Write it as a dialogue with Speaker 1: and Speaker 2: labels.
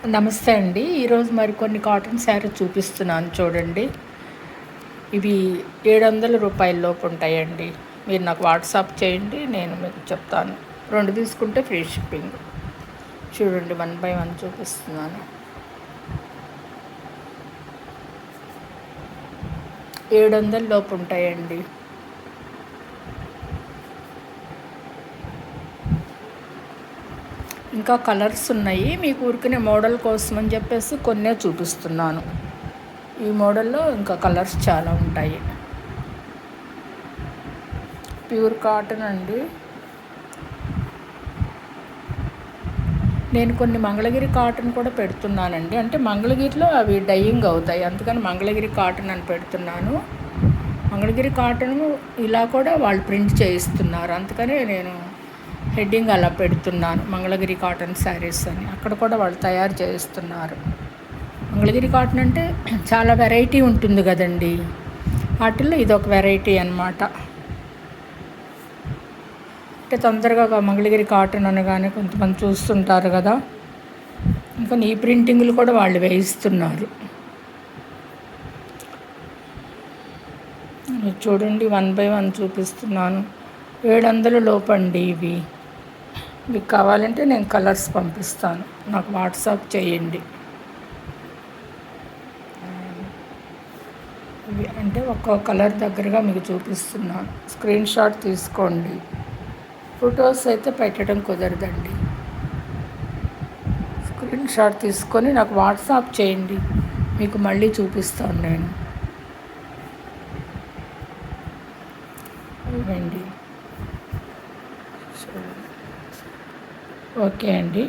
Speaker 1: నమస్తే అండి. ఈరోజు మరికొన్ని కాటన్ శారీ చూపిస్తున్నాను చూడండి. ఇవి 700 రూపాయల లోపు ఉంటాయండి. మీరు నాకు వాట్సాప్ చేయండి, నేను మీకు చెప్తాను. 2 తీసుకుంటే ఫ్రీ షిప్పింగ్. చూడండి, 1 బై 1 చూపిస్తున్నాను. 700 లోపు ఉంటాయండి. ఇంకా కలర్స్ ఉన్నాయి. మీకు ఊరికనే మోడల్ కోసం అని చెప్పేసి కొన్నే చూపిస్తున్నాను. ఈ మోడల్లో ఇంకా కలర్స్ చాలా ఉంటాయి. ప్యూర్ కాటన్ అండి. నేను కొన్ని మంగళగిరి కాటన్ కూడా పెడుతున్నానండి. అంటే మంగళగిరిలో అవి డైయింగ్ అవుతాయి, అందుకని మంగళగిరి కాటన్ అని పెడుతున్నాను. మంగళగిరి కాటన్ ఇలా కూడా వాళ్ళు ప్రింట్ చేయిస్తున్నారు, అందుకనే నేను హెడ్డింగ్ అలా పెడుతున్నాను, మంగళగిరి కాటన్ శారీస్ అని. అక్కడ కూడా వాళ్ళు తయారు చేయిస్తున్నారు. మంగళగిరి కాటన్ అంటే చాలా వెరైటీ ఉంటుంది కదండి, వాటిల్లో ఇదొక వెరైటీ అన్నమాట. అంటే తొందరగా మంగళగిరి కాటన్ అనగానే కొంతమంది చూస్తుంటారు కదా, ఇంకా ఈ ప్రింటింగ్లు కూడా వాళ్ళు వేయిస్తున్నారు. చూడండి, 1 బై 1 చూపిస్తున్నాను. 700 లోపండి ఇవి. మీకు కావాలంటే నేను కలర్స్ పంపిస్తాను, నాకు వాట్సాప్ చేయండి. ఇవి అంటే ఒక్కో కలర్ దగ్గరగా మీకు చూపిస్తున్నాను, స్క్రీన్ షాట్ తీసుకోండి. ఫొటోస్ అయితే పెట్టడం కుదరదండి. స్క్రీన్ షాట్ తీసుకొని నాకు వాట్సాప్ చేయండి, మీకు మళ్ళీ చూపిస్తాను నేను. ఇవ్వండి. ఓకే అండి.